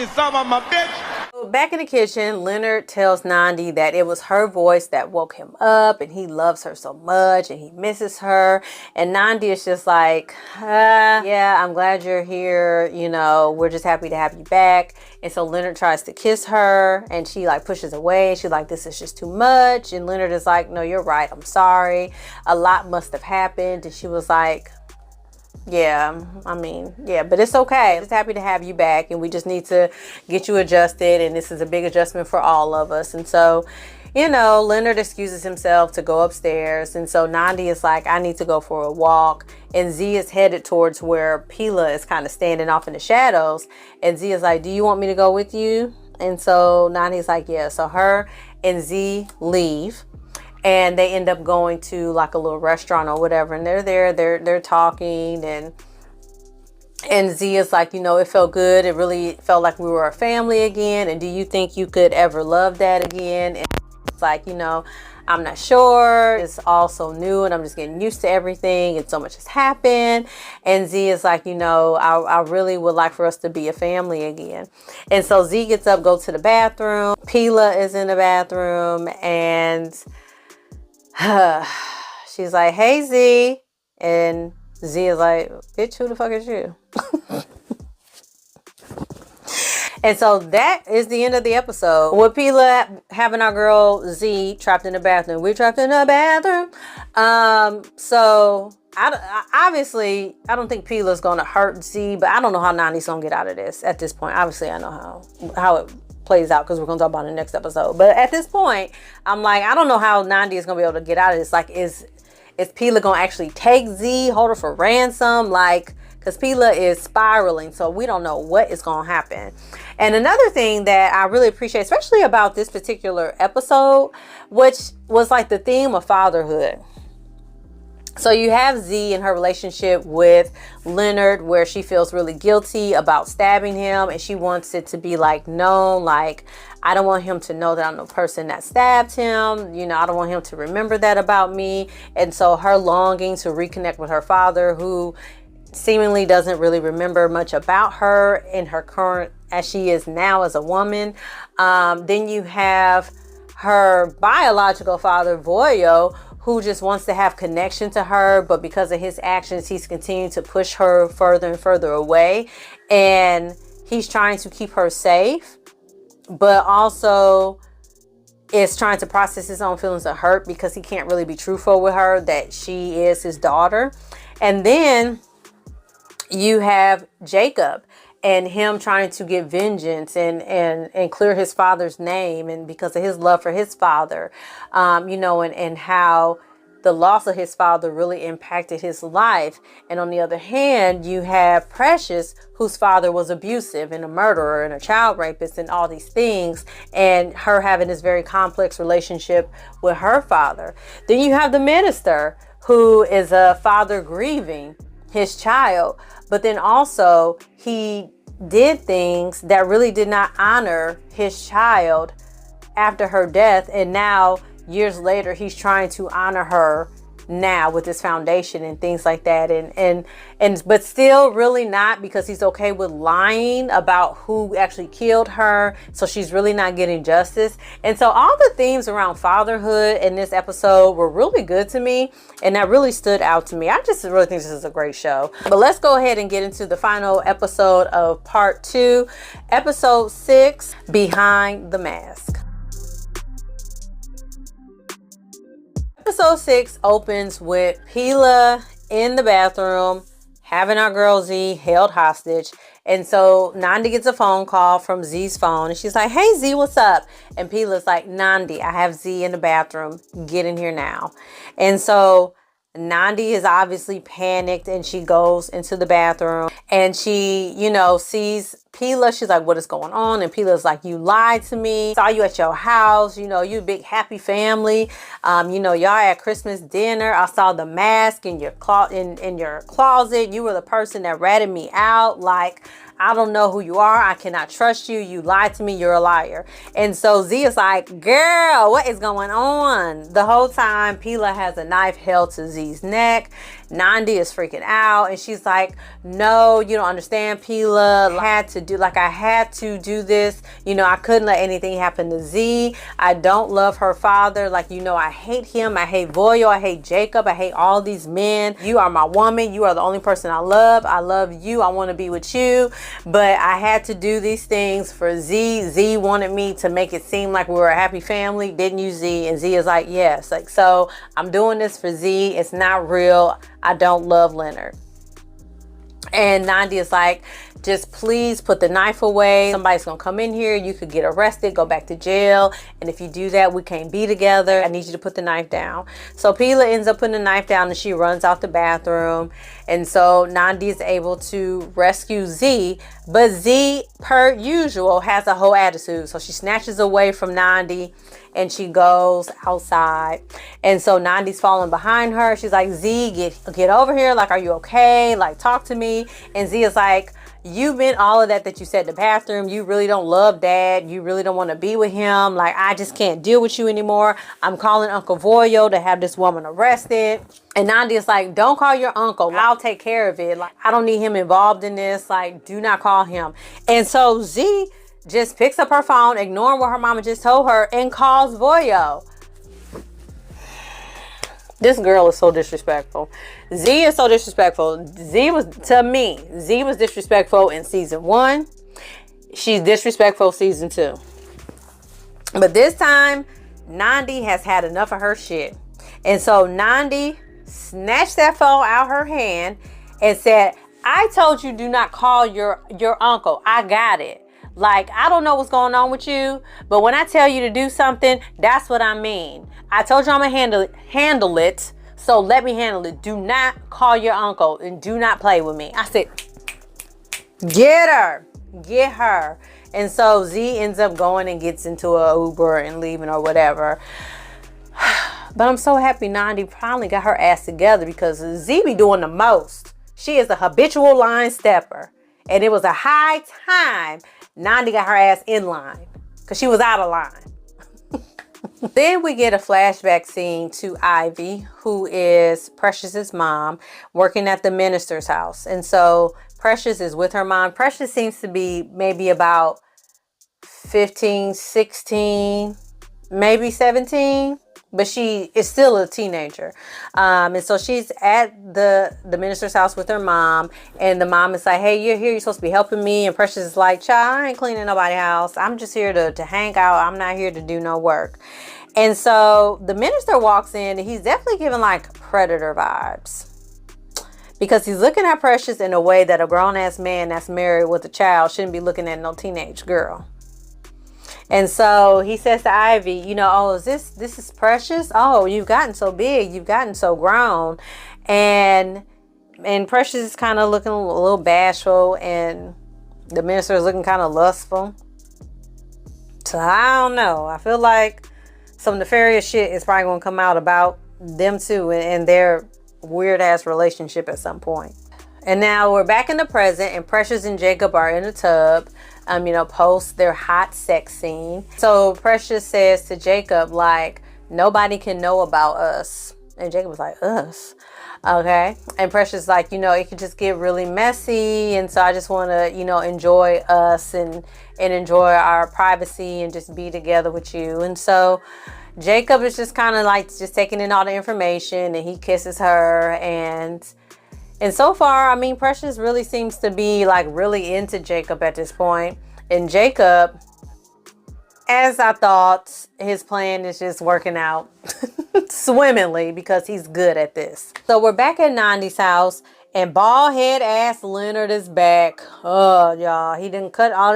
in the kitchen, Leonard tells Nandi that it was her voice that woke him up, and he loves her so much and he misses her. And Nandi is just like, yeah, I'm glad you're here. You know, we're just happy to have you back. And so Leonard tries to kiss her, and she like pushes away. She's like, this is just too much. And Leonard is like, no, you're right. I'm sorry. A lot must have happened. And she was like, yeah, I mean, yeah, but it's okay. Just happy to have you back, and we just need to get you adjusted, and this is a big adjustment for all of us. And so, you know, Leonard excuses himself to go upstairs, and so Nandi is like, I need to go for a walk, and Z is headed towards where Pila is kind of standing off in the shadows, and Z is like, do you want me to go with you? And so Nandi's like, yeah. So her and Z leave. And they end up going to like a little restaurant or whatever. And they're there, they're talking. And Z is like, you know, it felt good. It really felt like we were a family again. And do you think you could ever love that again? And it's like, you know, I'm not sure. It's all so new, and I'm just getting used to everything. And so much has happened. And Z is like, you know, I really would like for us to be a family again. And so Z gets up, goes to the bathroom. Pila is in the bathroom, and she's like, hey, Z. And Z is like, bitch, who the fuck is you? And so that is the end of the episode. With Pila having our girl Z trapped in the bathroom. We're trapped in the bathroom. So obviously, I don't think Pila's going to hurt Z, but I don't know how Nani's going to get out of this at this point. Obviously, I know how it plays out because we're going to talk about it in the next episode. But at this point, I'm like, I don't know how Nandi is going to be able to get out of this. Like, is Pila going to actually take Z, hold her for ransom? Like, because Pila is spiraling, so we don't know what is going to happen. And another thing that I really appreciate, especially about this particular episode, which was like the theme of fatherhood. So you have Z in her relationship with Leonard, where she feels really guilty about stabbing him, and she wants it to be like known, like, I don't want him to know that I'm the person that stabbed him. You know, I don't want him to remember that about me. And so her longing to reconnect with her father, who seemingly doesn't really remember much about her in her current, as she is now as a woman. Then you have her biological father, Voyo, who just wants to have connection to her, but because of his actions, he's continuing to push her further and further away. And he's trying to keep her safe, but also is trying to process his own feelings of hurt because he can't really be truthful with her that she is his daughter. And then you have Jacob and him trying to get vengeance and clear his father's name, and because of his love for his father, you know, and how the loss of his father really impacted his life. And on the other hand, you have Precious, whose father was abusive and a murderer and a child rapist and all these things, and her having this very complex relationship with her father. Then you have the minister, who is a father grieving his child, but then also he did things that really did not honor his child after her death, and now years later he's trying to honor her now with this foundation and things like that, and but still really not, because he's okay with lying about who actually killed her, so she's really not getting justice. And so all the themes around fatherhood in this episode were really good to me, and that really stood out to me. I just really think this is a great show. But let's go ahead and get into the final episode of part 2, episode 6, Behind the Mask. Episode 6 opens with Pila in the bathroom having our girl Z held hostage. And so Nandi gets a phone call from Z's phone, and she's like, "Hey Z, what's up?" And Pila's like, "Nandi, I have Z in the bathroom. Get in here now." And so Nandi is obviously panicked, and she goes into the bathroom, and she, sees Pila. She's like, "What is going on?" And Pila's like, "You lied to me. Saw you at your house. You a big happy family. Y'all at Christmas dinner. I saw the mask in your in your closet. You were the person that ratted me out. Like, I don't know who you are. I cannot trust you. You lied to me. You're a liar." And so Z is like, "Girl, what is going on?" The whole time, Pila has a knife held to Z's neck. Nandi is freaking out, and she's like, "No, you don't understand, Pila. I had to do this. I couldn't let anything happen to Z. I don't love her father. I hate him. I hate Voyo. I hate Jacob. I hate all these men. You are my woman. You are the only person I love. I love you. I want to be with you. But I had to do these things for Z. Z wanted me to make it seem like we were a happy family. Didn't you, Z?" And Z is like, "Yes. So I'm doing this for Z. It's not real. I don't love Leonard." And Nandi is like, "Just please put the knife away. Somebody's gonna come in here. You could get arrested, go back to jail. And if you do that, we can't be together. I need you to put the knife down." So Pila ends up putting the knife down, and she runs out the bathroom. And so Nandi is able to rescue Z, but Z, per usual, has a whole attitude. So she snatches away from Nandi, and she goes outside. And so Nandi's falling behind her. She's like, "Z, get over here. Are you okay? Talk to me." And Z is like, "You meant all of that you said in the bathroom. You really don't love Dad. You really don't want to be with him. I just can't deal with you anymore. I'm calling Uncle Voyo to have this woman arrested." And Nandi is like, "Don't call your uncle. I'll take care of it. I don't need him involved in this. Do not call him." And so Z just picks up her phone, ignoring what her mama just told her, and calls Voyo. This girl is so disrespectful. Z is so disrespectful. Z was disrespectful in season 1. She's disrespectful season 2. But this time, Nandi has had enough of her shit. And so Nandi snatched that phone out her hand and said, "I told you do not call your uncle. I got it. I don't know what's going on with you, but when I tell you to do something, that's what I mean. I told you I'm gonna handle it, so let me handle it. Do not call your uncle and do not play with me." I said, "Get her." And so Z ends up going and gets into a Uber and leaving or whatever. But I'm so happy Nandi finally got her ass together, because Z be doing the most. She is a habitual line stepper, and it was a high time Nandi got her ass in line, because she was out of line. Then we get a flashback scene to Ivy, who is Precious's mom, working at the minister's house. And so Precious is with her mom. Precious seems to be maybe about 15, 16, maybe 17. But she is still a teenager. And so she's at the minister's house with her mom. And the mom is like, "Hey, you're here. You're supposed to be helping me." And Precious is like, "Child, I ain't cleaning nobody's house. I'm just here to hang out. I'm not here to do no work." And so the minister walks in, and he's definitely giving predator vibes, because he's looking at Precious in a way that a grown-ass man that's married with a child shouldn't be looking at no teenage girl. And so he says to Ivy, you know, oh, this is Precious? Oh, you've gotten so big, you've gotten so grown. And Precious is kind of looking a little bashful, and the minister is looking kind of lustful. So I don't know. I feel like some nefarious shit is probably going to come out about them two and their weird ass relationship at some point. And now we're back in the present, and Precious and Jacob are in the tub, you know, post their hot sex scene. So Precious says to Jacob, like, nobody can know about us. And Jacob was like, us? Okay. And Precious like, you know, it could just get really messy. And so I just want to, you know, enjoy us and enjoy our privacy and just be together with you. And so Jacob is just kind of like just taking in all the information, and he kisses her. And so far, I mean, Precious really seems to be like really into Jacob at this point. And Jacob, as I thought, his plan is just working out swimmingly because he's good at this. So we're back at Nandi's house, and bald head ass Leonard is back. Oh, y'all, he didn't cut all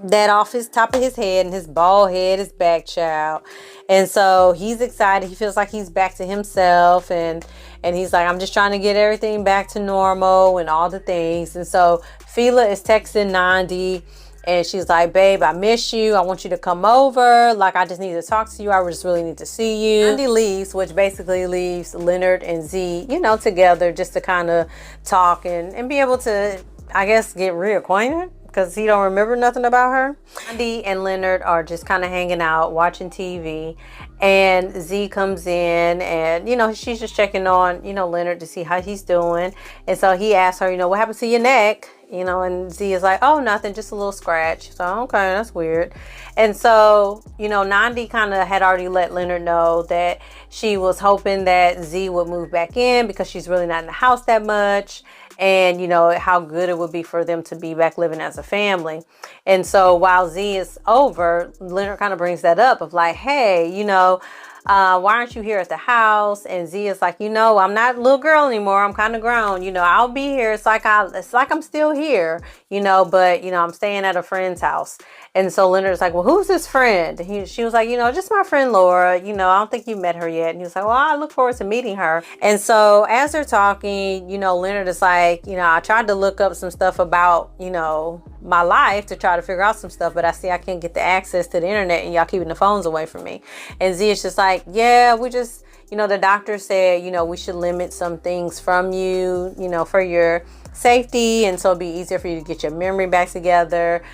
that off his top of his head, and his bald head is back, child. And so he's excited. He feels like he's back to himself, and he's like, I'm just trying to get everything back to normal and all the things. And so Fila is texting Nandi, and she's like, babe, I miss you. I want you to come over. Like, I just need to talk to you. I just really need to see you. Nandi leaves, which basically leaves Leonard and Z, you know, together just to kind of talk and be able to, I guess, get reacquainted, because he don't remember nothing about her. Nandi and Leonard are just kind of hanging out, watching TV. And Z comes in, and, you know, she's just checking on, you know, Leonard to see how he's doing. And so he asks her, you know, what happened to your neck? You know, and Z is like, oh, nothing, just a little scratch. So, okay, that's weird. And so, you know, Nandi kind of had already let Leonard know that she was hoping that Z would move back in because she's really not in the house that much. And, you know, how good it would be for them to be back living as a family. And so while Z is over, Leonard kind of brings that up of like, hey, you know, why aren't you here at the house? And Z is like, you know, I'm not a little girl anymore. I'm kind of grown. You know, I'll be here. It's like I'm still here, you know, but, you know, I'm staying at a friend's house. And so Leonard's like, well, who's this friend? She was like, you know, just my friend Laura. You know, I don't think you met her yet. And he was like, well, I look forward to meeting her. And so as they're talking, you know, Leonard is like, you know, I tried to look up some stuff about, you know, my life to try to figure out some stuff, but I see I can't get the access to the internet, and y'all keeping the phones away from me. And Z is just like, yeah, we just, you know, the doctor said, you know, we should limit some things from you, you know, for your safety, and so it'd be easier for you to get your memory back together,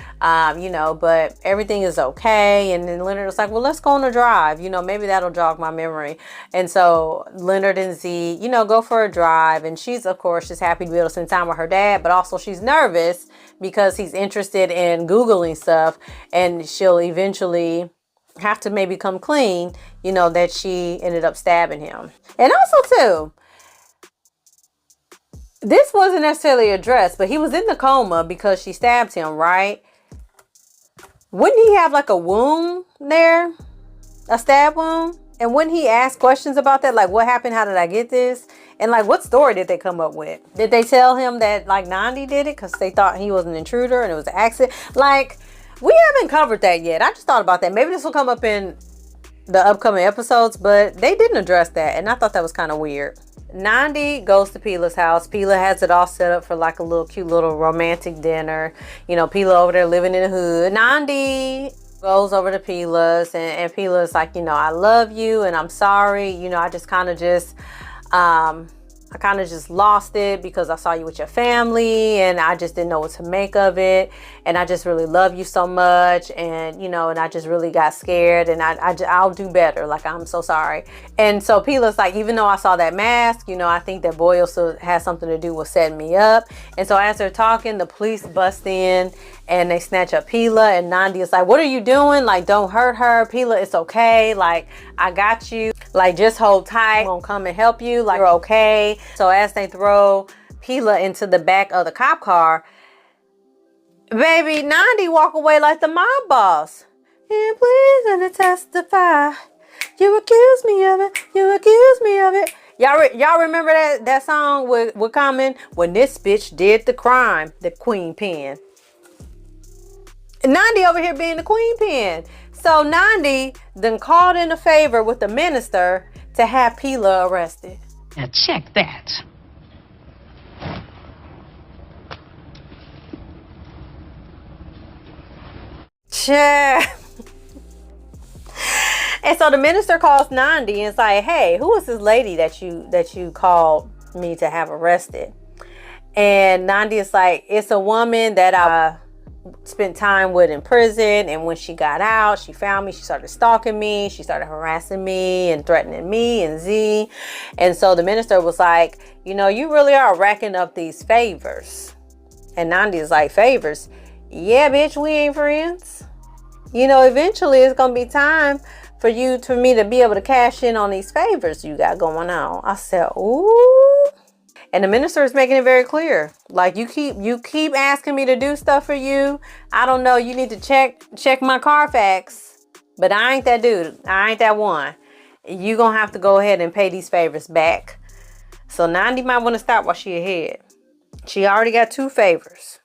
you know, but everything is okay. And then Leonard was like, well, let's go on a drive, you know, maybe that'll jog my memory. And so Leonard and Z, you know, go for a drive, and she's, of course, just happy to be able to spend time with her dad, but also she's nervous because he's interested in Googling stuff, and she'll eventually have to maybe come clean, you know, that she ended up stabbing him. And also too, this wasn't necessarily addressed, but he was in the coma because she stabbed him, right? Wouldn't he have like a wound there? A stab wound? And wouldn't he ask questions about that? Like, what happened? How did I get this? And like, what story did they come up with? Did they tell him that like Nandi did it because they thought he was an intruder and it was an accident? Like, we haven't covered that yet. I just thought about that. Maybe this will come up in the upcoming episodes, but they didn't address that. And I thought that was kind of weird. Nandi goes to Pila's house. Pila has it all set up for like a little cute little romantic dinner. You know, Pila over there living in the hood. Nandi goes over to Pila's, and Pila's like, you know, I love you and I'm sorry. You know, I kind of just lost it because I saw you with your family and I just didn't know what to make of it. And I just really love you so much. And, you know, and I just really got scared, and I'll do better. Like, I'm so sorry. And so Pila's like, even though I saw that mask, you know, I think that boy also has something to do with setting me up. And so as they're talking, the police bust in and they snatch up Pila, and Nandi is like, what are you doing? Like, don't hurt her. Pila, it's okay. Like, I got you. Like, just hold tight. I'm gonna come and help you. Like, you're okay. So as they throw Pila into the back of the cop car, baby, Nandi walk away like the mob boss. And please gonna testify. You accuse me of it. You accuse me of it. Y'all remember that song with Common? When this bitch did the crime, the Queen Pen. Nandi over here being the queen pin. So Nandi then called in a favor with the minister to have Pila arrested. Now check that. Yeah. And so the minister calls Nandi and it's like, hey, who is this lady that you called me to have arrested? And Nandi is like, it's a woman that I spent time with in prison, and when she got out, she found me, she started stalking me, she started harassing me and threatening me and Z. And so the minister was like, you know, you really are racking up these favors. And Nandi is like, favors? Yeah, bitch, we ain't friends. You know, eventually it's gonna be time for me to be able to cash in on these favors you got going on. I said, ooh. And the minister is making it very clear. Like, you keep asking me to do stuff for you. I don't know. You need to check my Carfax. But I ain't that dude. I ain't that one. You gonna have to go ahead and pay these favors back. So Nandi might want to stop while she ahead. She already got 2 favors.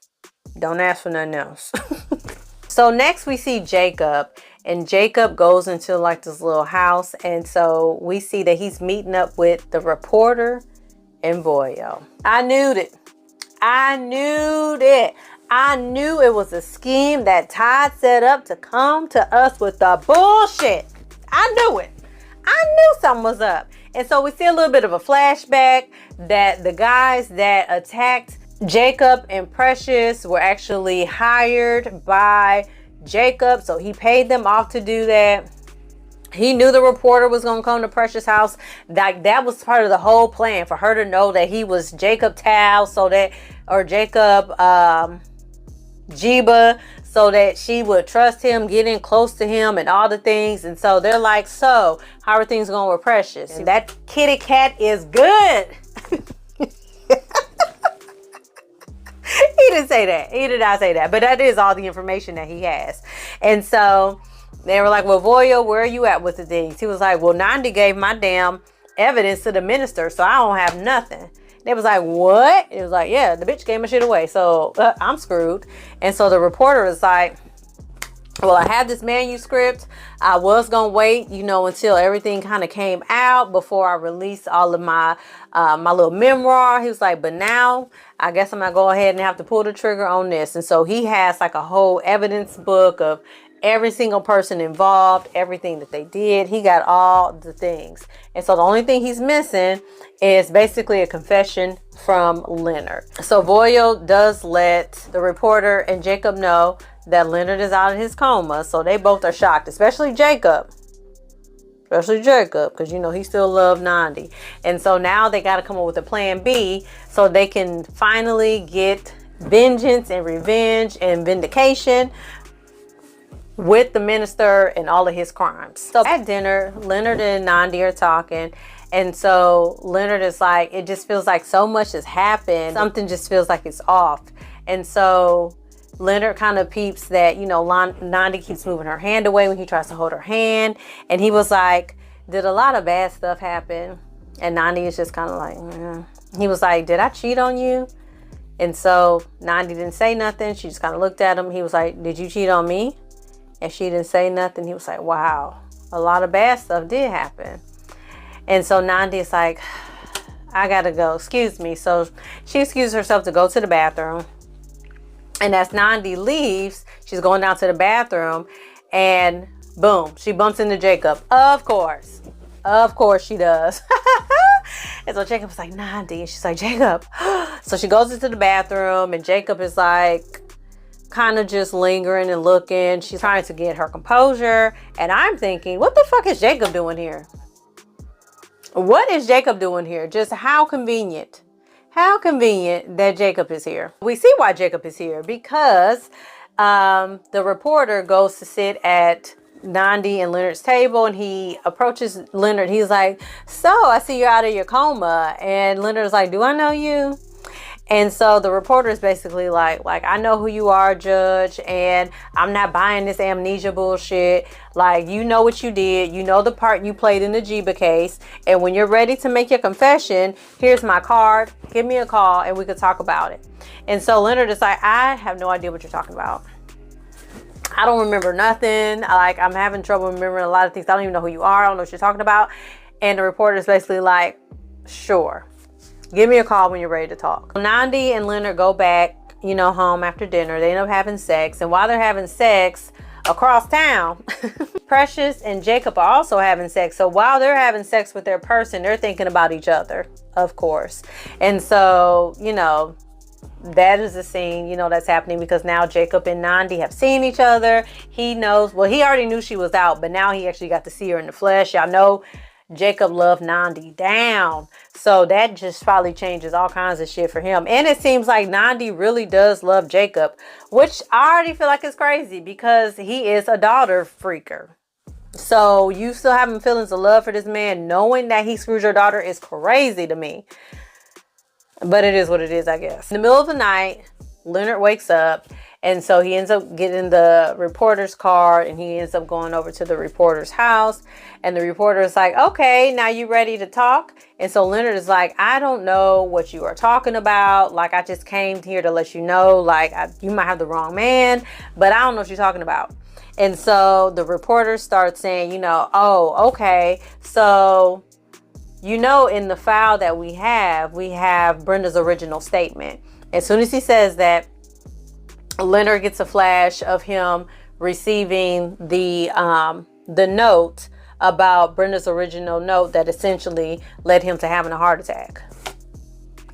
Don't ask for nothing else. So next we see Jacob. And Jacob goes into like this little house. And so we see that he's meeting up with the reporter and Voyo. I knew it. I knew it was a scheme that Todd set up to come to us with the bullshit. I knew it. I knew something was up. And so we see a little bit of a flashback that the guys that attacked Jacob and Precious were actually hired by Jacob. So he paid them off to do that. He knew the reporter was going to come to Precious' house. That was part of the whole plan, for her to know that he was Jacob Tao, Jacob Jiba, so that she would trust him, get in close to him and all the things. And so they're like, so how are things going with Precious? And that kitty cat is good. He didn't say that. He did not say that. But that is all the information that he has. And so they were like, well, Voyo, where are you at with the things? He was like, well, Nandi gave my damn evidence to the minister, so I don't have nothing. They was like, what? It was like, yeah, the bitch gave my shit away, so I'm screwed. And so the reporter was like, well, I have this manuscript. I was gonna wait, until everything kind of came out before I released all of my my little memoir. He was like, but now I guess I'm gonna go ahead and have to pull the trigger on this. And so he has like a whole evidence book of every single person involved, everything that they did. He got all the things. And so the only thing he's missing is basically a confession from Leonard. So Voyo does let the reporter and Jacob know that Leonard is out of his coma. So they both are shocked, especially Jacob. Because, he still loved Nandi. And so now they got to come up with a plan B so they can finally get vengeance and revenge and vindication with the minister and all of his crimes. So at dinner, Leonard and Nandi are talking. And so Leonard is like, it just feels like so much has happened. Something just feels like it's off. And so Leonard kind of peeps that, Nandi keeps moving her hand away when he tries to hold her hand. And he was like, did a lot of bad stuff happen? And Nandi is just kind of like, He was like, did I cheat on you? And so Nandi didn't say nothing. She just kind of looked at him. He was like, did you cheat on me? And she didn't say nothing. He was like, wow, a lot of bad stuff did happen. And so Nandi is like, I gotta go, excuse me. So she excused herself to go to the bathroom. And as Nandi leaves, she's going down to the bathroom and boom, she bumps into Jacob. Of course she does. And so Jacob was like, Nandi, and she's like, Jacob. So she goes into the bathroom and Jacob is like, kind of just lingering and looking. She's trying to get her composure. And I'm thinking, what the fuck is Jacob doing here? What is Jacob doing here? Just how convenient. How convenient that Jacob is here. We see why Jacob is here because the reporter goes to sit at Nandi and Leonard's table and he approaches Leonard. He's like, so I see you're out of your coma. And Leonard's like, do I know you? And so the reporter is basically like, I know who you are, Judge, and I'm not buying this amnesia bullshit. Like, you know what you did. You know the part you played in the Jiba case. And when you're ready to make your confession, here's my card. Give me a call and we could talk about it. And so Leonard is like, I have no idea what you're talking about. I don't remember nothing. Like, I'm having trouble remembering a lot of things. I don't even know who you are. I don't know what you're talking about. And the reporter is basically like, sure, give me a call when you're ready to talk. Nandi and Leonard go back, you know, home after dinner. They end up having sex. And while they're having sex across town, Precious and Jacob are also having sex. So while they're having sex with their person, they're thinking about each other, of course. And so, you know, that is the scene, you know, that's happening because now Jacob and Nandi have seen each other. He knows, well, he already knew she was out, but now he actually got to see her in the flesh. Y'all know Jacob loved Nandi down. So that just probably changes all kinds of shit for him. And it seems like Nandi really does love Jacob, which I already feel like is crazy because he is a daughter freaker. So you still having feelings of love for this man, knowing that he screws your daughter, is crazy to me. But it is what it is, I guess. In the middle of the night, Leonard wakes up, and so he ends up getting the reporter's car, and he ends up going over to the reporter's house. And the reporter is like, okay, now you ready to talk? And so Leonard is like, I don't know what you are talking about. Like, I just came here to let you know, like, you might have the wrong man, but I don't know what you're talking about. And so the reporter starts saying, you know, oh, okay, so, you know, in the file that we have Brenda's original statement. As soon as he says that, Leonard gets a flash of him receiving the note about Brenda's original note that essentially led him to having a heart attack.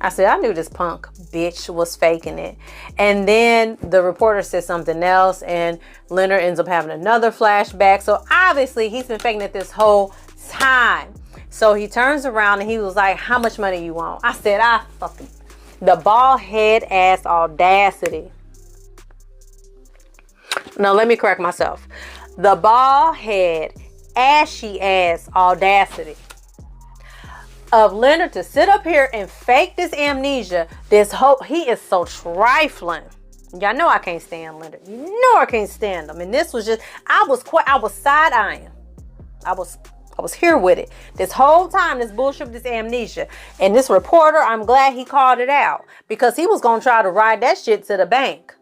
I said, I knew this punk bitch was faking it. And then the reporter says something else, and Leonard ends up having another flashback. So obviously he's been faking it this whole time. So he turns around and he was like, how much money you want? I said, the bald head ass audacity. No, let me correct myself. The bald head ashy ass audacity of Leonard to sit up here and fake this amnesia. He is so trifling. Y'all know I can't stand Leonard. You know I can't stand him. And this was just, I was side eyeing. I was here with it this whole time, this bullshit, this amnesia. And this reporter, I'm glad he called it out because he was going to try to ride that shit to the bank.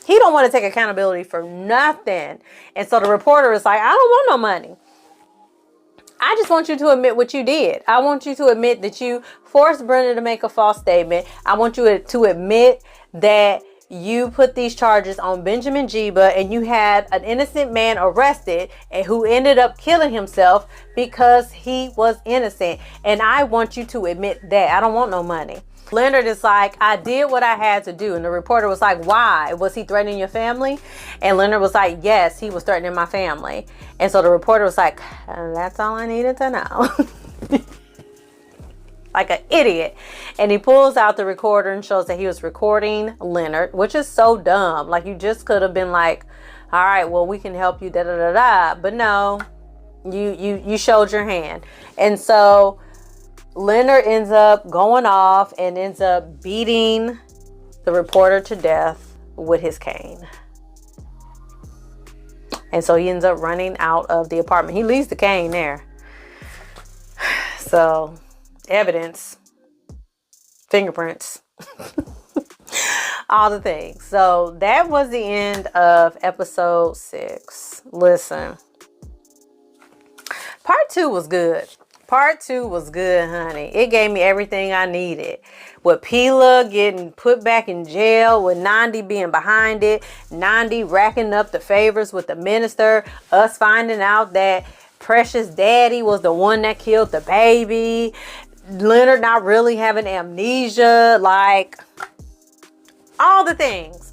He don't want to take accountability for nothing. And so the reporter is like, I don't want no money. I just want you to admit what you did. I want you to admit that you forced Brenda to make a false statement. I want you to admit that you put these charges on Benjamin Jeba and you had an innocent man arrested and who ended up killing himself because he was innocent. And I want you to admit that. I don't want no money. Leonard is like, I did what I had to do. And the reporter was like, why? Was he threatening your family? And Leonard was like, yes, he was threatening my family. And so the reporter was like, that's all I needed to know. Like an idiot. And he pulls out the recorder and shows that he was recording Leonard, which is so dumb. Like, you just could have been like, all right, well, we can help you, da da da da. But no, you showed your hand. And so Leonard ends up going off and ends up beating the reporter to death with his cane. And so he ends up running out of the apartment. He leaves the cane there. So, evidence, fingerprints, all the things. So that was the end of episode 6. Listen, part 2 was good. Part 2 was good, honey. It gave me everything I needed. With Pila getting put back in jail, with Nandi being behind it, Nandi racking up the favors with the minister, us finding out that Precious daddy was the one that killed the baby, Leonard not really having amnesia, like all the things.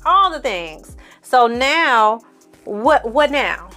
So now, what now?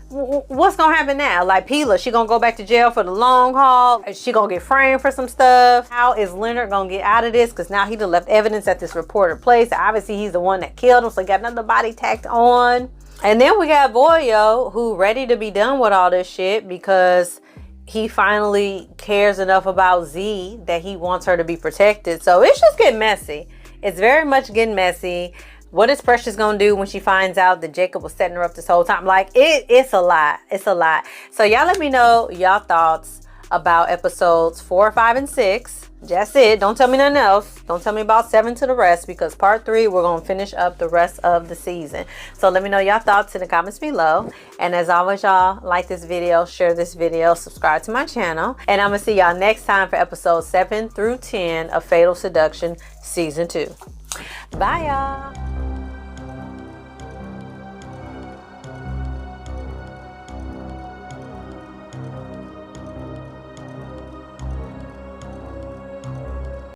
What's gonna happen now? Like, Pila, she gonna go back to jail for the long haul? Is she gonna get framed for some stuff? How is Leonard gonna get out of this? Because now he done left evidence at this reported place. Obviously, he's the one that killed him, so he got another body tacked on. And then we got Voyo, who ready to be done with all this shit because he finally cares enough about Z that he wants her to be protected. So it's just getting messy. It's very much getting messy. What is Precious gonna do when she finds out that Jacob was setting her up this whole time? Like, it's a lot. It's a lot. So y'all let me know y'all thoughts about episodes 4, 5, and 6. That's it. Don't tell me nothing else. Don't tell me about 7 to the rest, because part 3, we're going to finish up the rest of the season. So let me know your thoughts in the comments below. And as always, y'all, like this video, share this video, subscribe to my channel. And I'm going to see y'all next time for episodes 7 through 10 of Fatal Seduction Season 2. Bye, y'all.